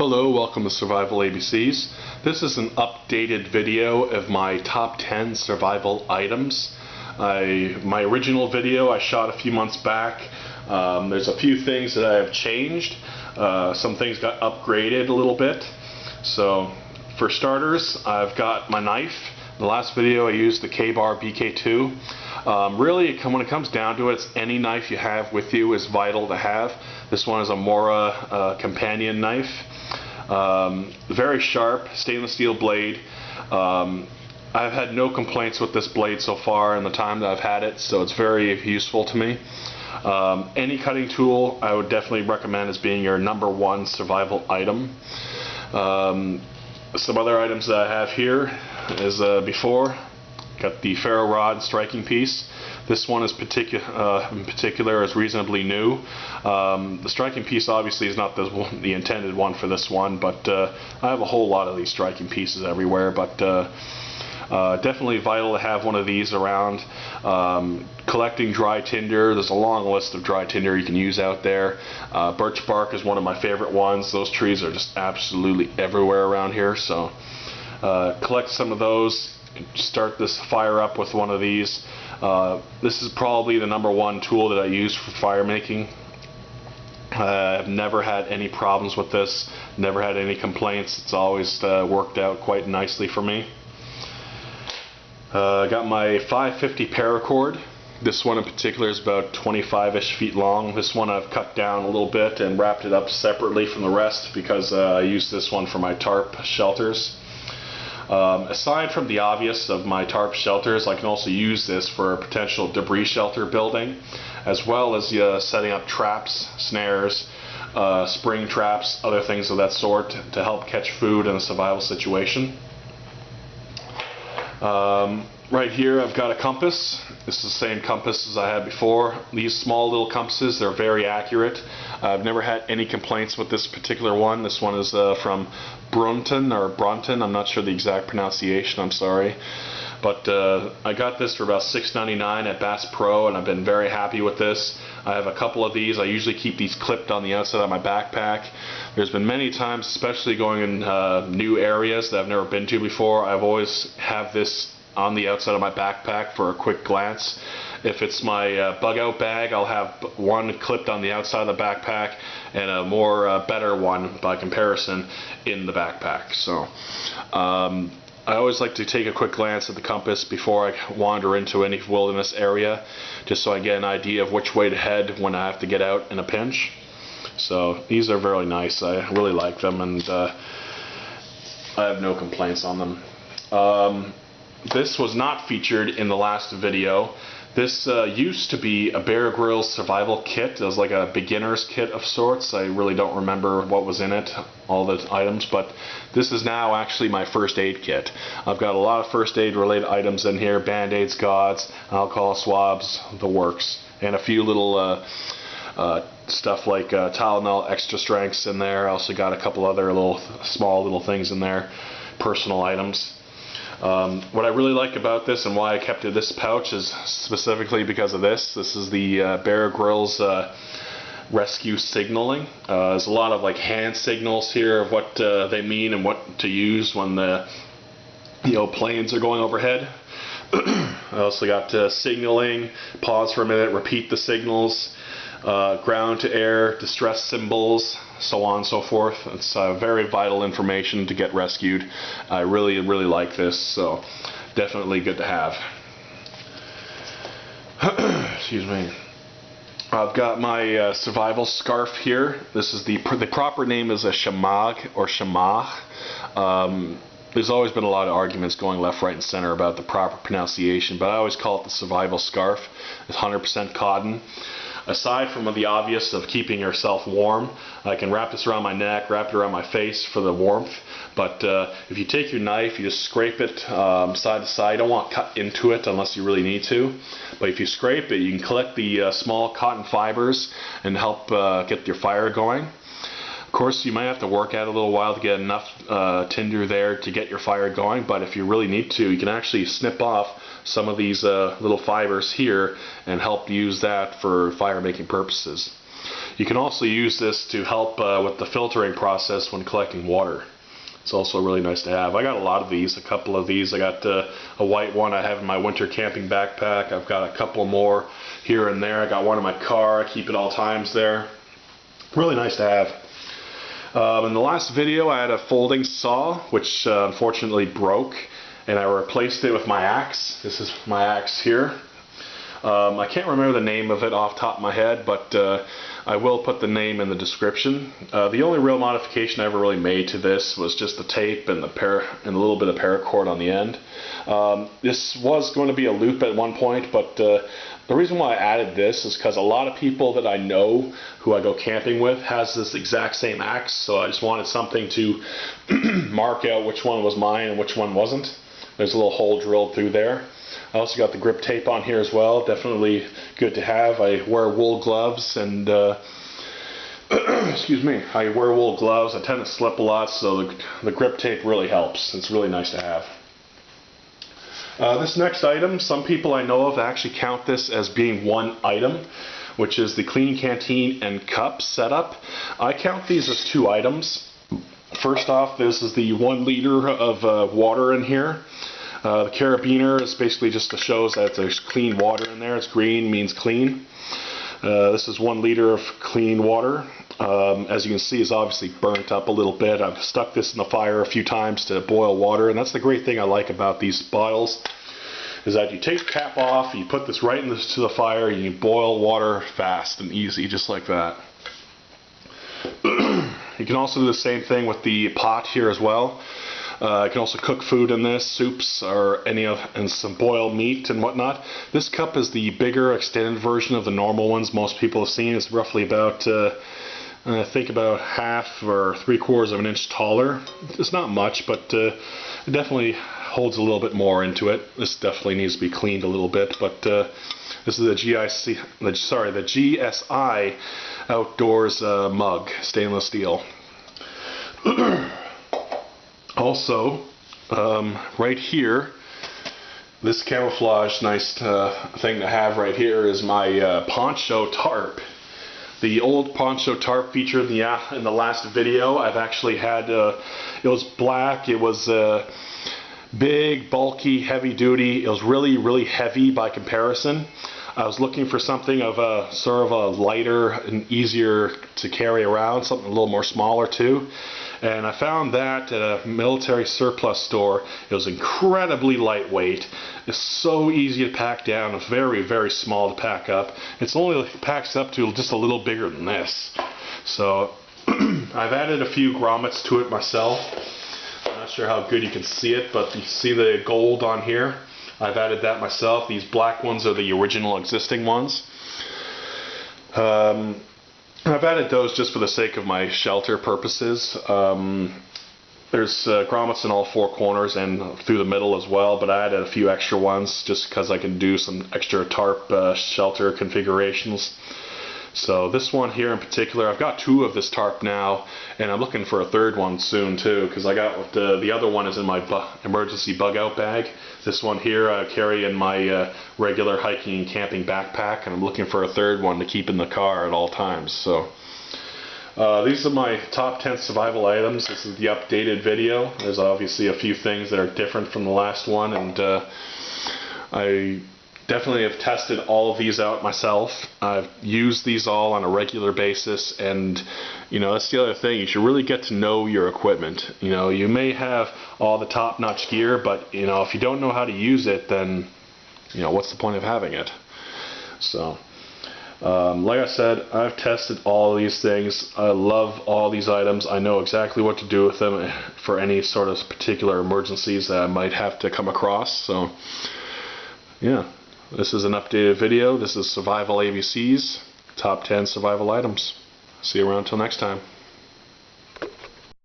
Hello, welcome to Survival ABCs. This is an updated video of my top 10 survival items. My original video I shot a few months back. There's a few things that I have changed. Some things got upgraded a little bit. So for starters, I've got my knife. In the last video I used the K-Bar BK2. Really, when it comes down to it, it's any knife you have with you is vital to have. This one is a Mora companion knife. Very sharp, stainless steel blade. I've had no complaints with this blade so far in the time that I've had it, so it's very useful to me. Any cutting tool I would definitely recommend as being your #1 survival item. Some other items that I have here is before. Got the ferro rod striking piece. This one is in particular is reasonably new. The striking piece obviously is not the intended one for this one, but I have a whole lot of these striking pieces everywhere. But definitely vital to have one of these around. Collecting dry tinder, there's a long list of dry tinder you can use out there. Birch bark is one of my favorite ones. Those trees are just absolutely everywhere around here, so collect some of those. Start this fire up with one of these. This is probably the #1 tool that I use for fire making. I've never had any problems with this, never had any complaints. It's always worked out quite nicely for me. I got my 550 paracord. This one in particular is about 25-ish feet long. This one I've cut down a little bit and wrapped it up separately from the rest because I use this one for my tarp shelters. Aside from the obvious of my tarp shelters, I can also use this for a potential debris shelter building, as well as setting up traps, snares, spring traps, other things of that sort to help catch food in a survival situation. Right here I've got a compass. This is the same compass as I had before. These small little compasses, they're very accurate. I've never had any complaints with this particular one. This one is from Brunton or Brunton. I'm not sure the exact pronunciation, I'm sorry. But I got this for about $6.99 at Bass Pro, and I've been very happy with this. I have a couple of these. I usually keep these clipped on the outside of my backpack. There's been many times, especially going in new areas that I've never been to before, I've always have this on the outside of my backpack for a quick glance. If it's my bug out bag, I'll have one clipped on the outside of the backpack and a more better one by comparison in the backpack. So I always like to take a quick glance at the compass before I wander into any wilderness area, just so I get an idea of which way to head when I have to get out in a pinch. So these are very nice. I really like them, and I have no complaints on them. This was not featured in the last video. This used to be a Bear Grylls survival kit. It was like a beginner's kit of sorts. I really don't remember what was in it, all the items, but this is now actually my first aid kit. I've got a lot of first aid related items in here: band-aids, gauze, alcohol swabs, the works, and a few little stuff like Tylenol extra strengths in there. I also got a couple other small little things in there, personal items. What I really like about this and why I kept this pouch is specifically because of this. This is the Bear Grylls rescue signaling. There's a lot of hand signals here of what they mean and what to use when the planes are going overhead. I also got signaling, pause for a minute, repeat the signals, ground to air, distress symbols, so on and so forth. It's very vital information to get rescued. I really like this, so definitely good to have. Excuse me. I've got my survival scarf here. This is the proper name is a shamag or shamag. There's always been a lot of arguments going left, right, and center about the proper pronunciation, but I always call it the survival scarf. It's 100% cotton. Aside from the obvious of keeping yourself warm, I can wrap this around my neck, wrap it around my face for the warmth. But if you take your knife, you just scrape it side to side. You don't want to cut into it unless you really need to. But if you scrape it, you can collect the small cotton fibers and help get your fire going. Of course, you might have to work at it a little while to get enough tinder there to get your fire going, but if you really need to, you can actually snip off some of these little fibers here and help use that for fire making purposes. You can also use this to help with the filtering process when collecting water. It's also really nice to have. I got a lot of these, a couple of these. I got a white one I have in my winter camping backpack. I've got a couple more here and there. I got one in my car. I keep it all times there. Really nice to have. In the last video I had a folding saw which unfortunately broke, and I replaced it with my axe. This is my axe here. I can't remember the name of it off the top of my head, but I will put the name in the description. The only real modification I ever really made to this was just the tape and a little bit of paracord on the end. This was going to be a loop at one point, but the reason why I added this is because a lot of people that I know who I go camping with has this exact same axe, so I just wanted something to mark out which one was mine and which one wasn't. There's a little hole drilled through there. I also got the grip tape on here as well. Definitely good to have. I wear wool gloves and excuse me. I wear wool gloves. I tend to slip a lot, so the grip tape really helps. It's really nice to have. This next item, some people I know of actually count this as being one item, which is the cleaning canteen and cup setup. I count these as two items. First off, this is the 1 liter of water in here. The carabiner is basically just to show that there's clean water in there. It's green, means clean. This is 1 liter of clean water. As you can see, it's obviously burnt up a little bit. I've stuck this in the fire a few times to boil water, and that's the great thing I like about these bottles, is that you take the cap off, you put this right into the fire, and you boil water fast and easy, just like that. You can also do the same thing with the pot here as well. You can also cook food in this, soups or and some boiled meat and whatnot. This cup is the bigger extended version of the normal ones most people have seen. It's roughly about, I think about 1/2 or 3/4 of an inch taller. It's not much, but it definitely holds a little bit more into it. This definitely needs to be cleaned a little bit, but this is the GSI Outdoors mug, stainless steel. Also, right here, this camouflage nice thing to have right here is my poncho tarp. The old poncho tarp featured in the last video. I've actually had, it was black, it was big, bulky, heavy duty. It was really, really heavy by comparison. I was looking for something of a sort of a lighter and easier to carry around, something a little more smaller too. And I found that at a military surplus store. It was incredibly lightweight. It's so easy to pack down. It's very, very small to pack up. It's only packs up to just a little bigger than this. So I've added a few grommets to it myself. I'm not sure how good you can see it, but you see the gold on here. I've added that myself. These black ones are the original existing ones. I've added those just for the sake of my shelter purposes. There's grommets in all 4 corners and through the middle as well, but I added a few extra ones just because I can do some extra tarp shelter configurations. So this one here in particular, I've got 2 of this tarp now, and I'm looking for a 3rd one soon too, because I got the other one is in my emergency bug out bag. This one here I carry in my regular hiking and camping backpack, and I'm looking for a 3rd one to keep in the car at all times. So these are my top 10 survival items. This is the updated video. There's obviously a few things that are different from the last one, and I definitely have tested all of these out myself. I've used these all on a regular basis, and you know, that's the other thing. You should really get to know your equipment. You know, you may have all the top-notch gear, but you know, if you don't know how to use it, then you know, what's the point of having it? So like I said, I've tested all these things. I love all these items. I know exactly what to do with them for any sort of particular emergencies that I might have to come across. So yeah, this is an updated video. This is Survival ABCs, top 10 survival items. See you around till next time.